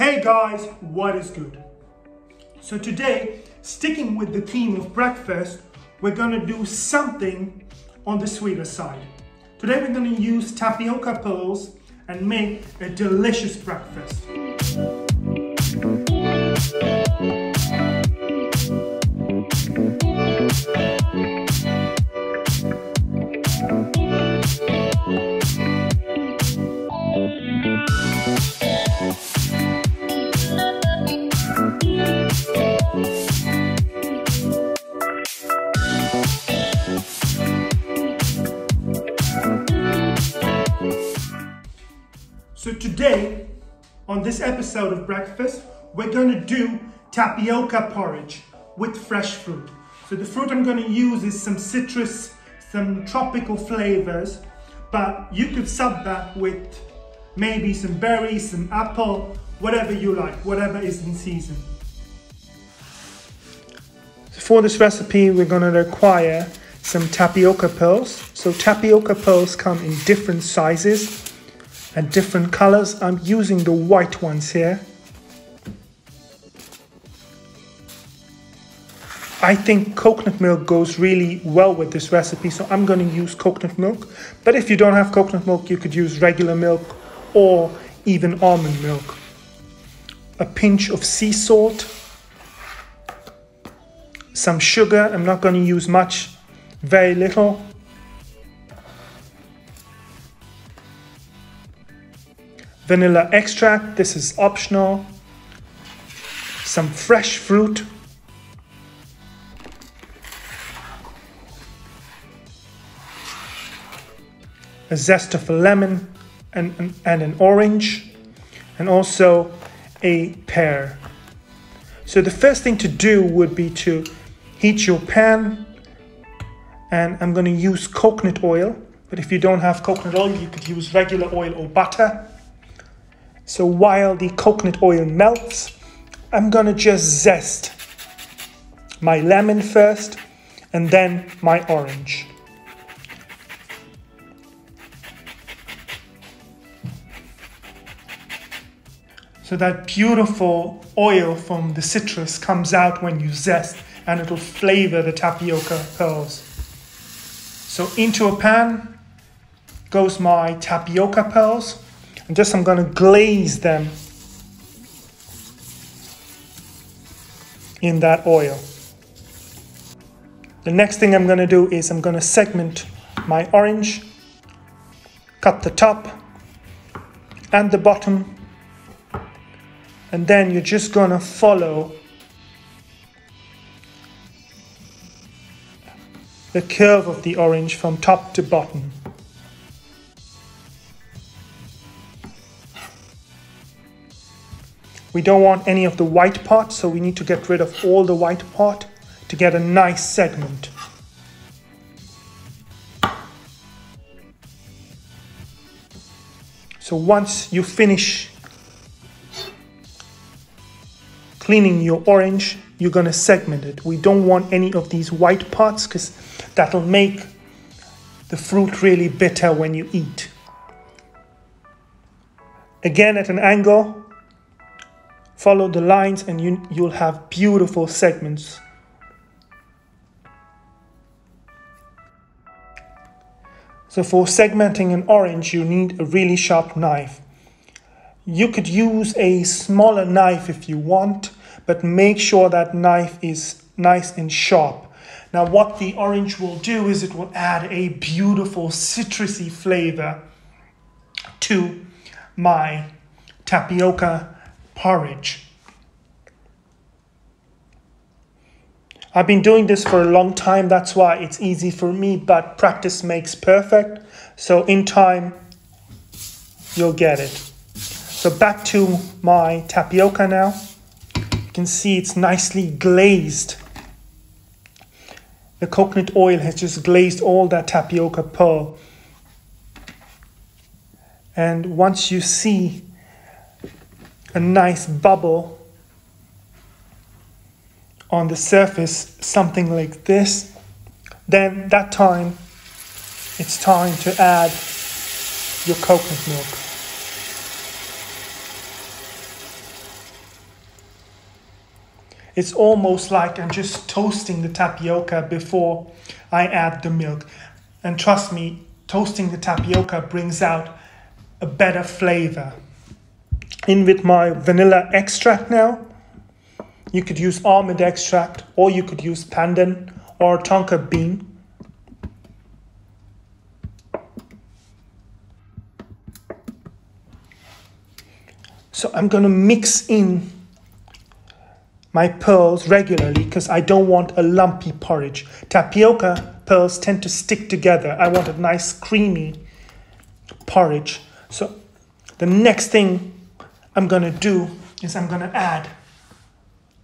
Hey guys, what is good? So today, sticking with the theme of breakfast, we're gonna do something on the sweeter side. Today we're gonna use Tapioca Pearls and make a delicious breakfast. So today, on this episode of breakfast, we're going to do tapioca porridge with fresh fruit. So the fruit I'm going to use is some citrus, some tropical flavors, but you could sub that with maybe some berries, some apple, whatever you like, whatever is in season. For this recipe, we're going to require some tapioca pearls. So tapioca pearls come in different sizes and different colors. I'm using the white ones here. I think coconut milk goes really well with this recipe, so I'm going to use coconut milk. But if you don't have coconut milk, you could use regular milk or even almond milk. A pinch of sea salt, some sugar. I'm not going to use much, very little. Vanilla extract, this is optional. Some fresh fruit. A zest of a lemon and an orange. And also a pear. So the first thing to do would be to heat your pan. And I'm going to use coconut oil. But if you don't have coconut oil, you could use regular oil or butter. So while the coconut oil melts, I'm gonna just zest my lemon first and then my orange. So that beautiful oil from the citrus comes out when you zest, and it'll flavor the tapioca pearls. So into a pan goes my tapioca pearls. And just I'm going to glaze them in that oil. The next thing I'm going to do is I'm going to segment my orange, cut the top and the bottom, and then you're just going to follow the curve of the orange from top to bottom. We don't want any of the white part, so we need to get rid of all the white part to get a nice segment. So once you finish cleaning your orange, you're going to segment it. We don't want any of these white parts because that'll make the fruit really bitter when you eat. Again, at an angle. Follow the lines and you'll have beautiful segments. So for segmenting an orange, you need a really sharp knife. You could use a smaller knife if you want, but make sure that knife is nice and sharp. Now what the orange will do is it will add a beautiful citrusy flavor to my tapioca porridge. I've been doing this for a long time, that's why it's easy for me, but practice makes perfect. So in time, you'll get it. So back to my tapioca now. You can see it's nicely glazed. The coconut oil has just glazed all that tapioca pearl. And once you see a nice bubble on the surface, something like this, then that time it's time to add your coconut milk. It's almost like I'm just toasting the tapioca before I add the milk. And trust me, toasting the tapioca brings out a better flavor. In with my vanilla extract now. You could use almond extract, or you could use pandan or tonka bean. So I'm going to mix in my pearls regularly because I don't want a lumpy porridge. Tapioca pearls tend to stick together. I want a nice creamy porridge. So the next thing I'm going to do is I'm going to add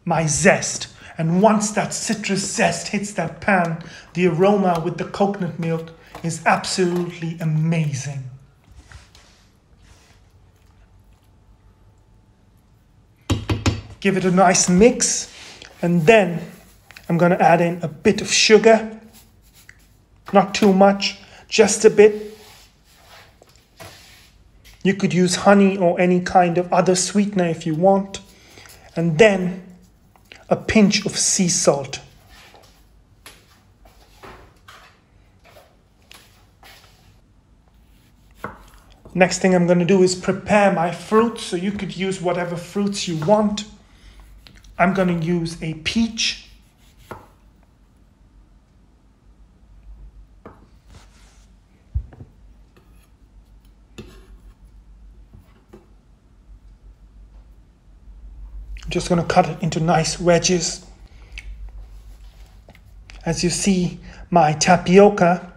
my zest. And once that citrus zest hits that pan, the aroma with the coconut milk is absolutely amazing. Give it a nice mix, and then I'm going to add in a bit of sugar. Not too much, just a bit. You could use honey or any kind of other sweetener if you want. And then a pinch of sea salt. Next thing I'm going to do is prepare my fruits. So you could use whatever fruits you want. I'm going to use a peach. I'm just going to cut it into nice wedges. As you see, my tapioca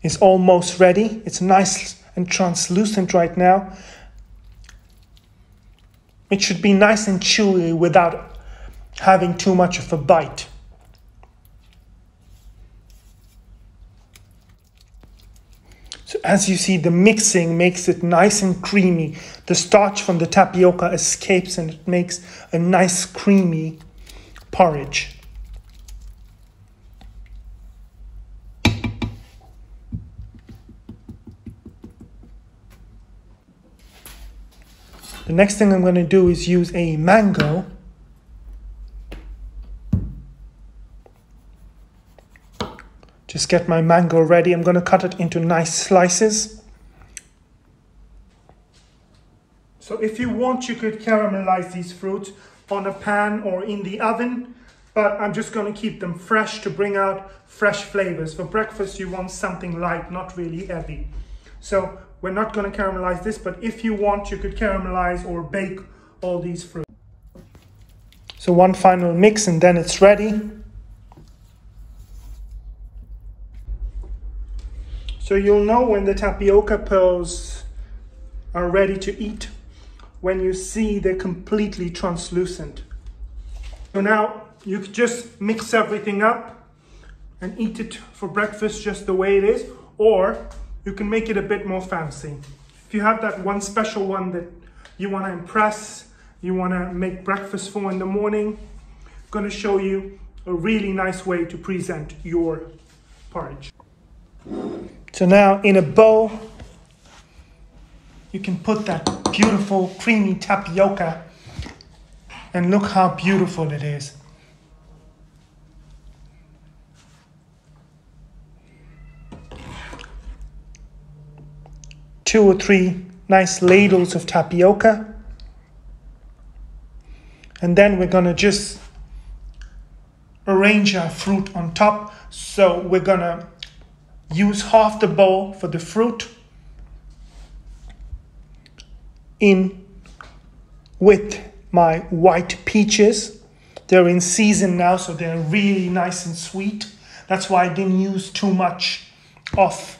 is almost ready. It's nice and translucent right now. It should be nice and chewy without having too much of a bite. So as you see, the mixing makes it nice and creamy. The starch from the tapioca escapes and it makes a nice creamy porridge. The next thing I'm going to do is use a mango. Just get my mango ready. I'm going to cut it into nice slices. So if you want, you could caramelize these fruits on a pan or in the oven, but I'm just going to keep them fresh to bring out fresh flavors. For breakfast, you want something light, not really heavy. So we're not going to caramelize this, but if you want, you could caramelize or bake all these fruits. So one final mix and then it's ready. So you'll know when the tapioca pearls are ready to eat when you see they're completely translucent. So now you could just mix everything up and eat it for breakfast just the way it is, or you can make it a bit more fancy. If you have that one special one that you want to impress, you want to make breakfast for in the morning, I'm going to show you a really nice way to present your porridge. So now in a bowl, you can put that beautiful creamy tapioca, and look how beautiful it is. Two or three nice ladles of tapioca. And then we're going to just arrange our fruit on top. So we're going to use half the bowl for the fruit in with my white peaches. They're in season now, so they're really nice and sweet. That's why I didn't use too much of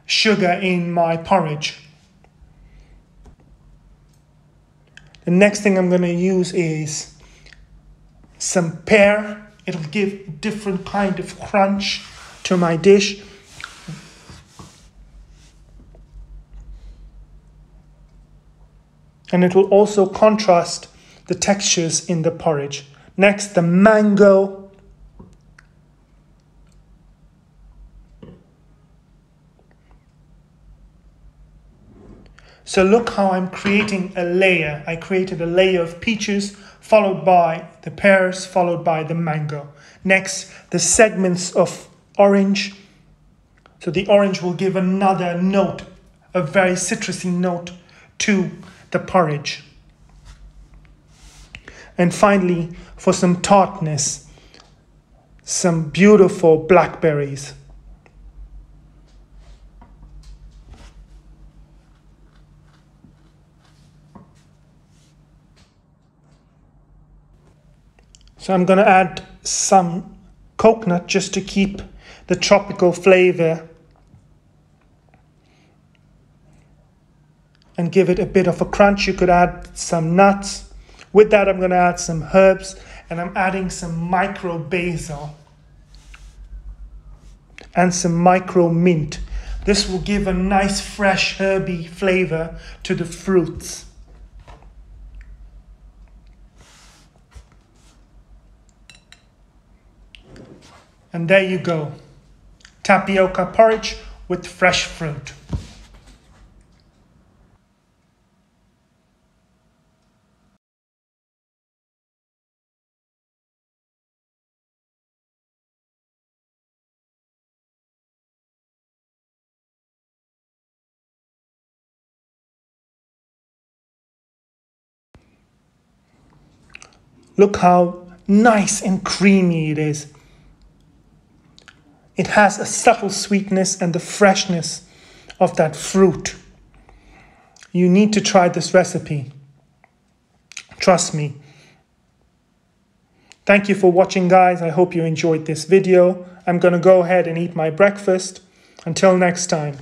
sugar in my porridge. The next thing I'm going to use is some pear. It'll give a different kind of crunch to my dish. And it will also contrast the textures in the porridge. Next, the mango. So look how I'm creating a layer. I created a layer of peaches followed by the pears, followed by the mango. Next, the segments of orange. So the orange will give another note, a very citrusy note to the porridge. And finally, for some tartness, some beautiful blackberries. So I'm going to add some coconut just to keep the tropical flavor and give it a bit of a crunch. You could add some nuts. With that, I'm going to add some herbs, and I'm adding some micro basil and some micro mint. This will give a nice fresh herby flavor to the fruits. And there you go, tapioca porridge with fresh fruit. Look how nice and creamy it is. It has a subtle sweetness and the freshness of that fruit. You need to try this recipe. Trust me. Thank you for watching, guys. I hope you enjoyed this video. I'm going to go ahead and eat my breakfast. Until next time.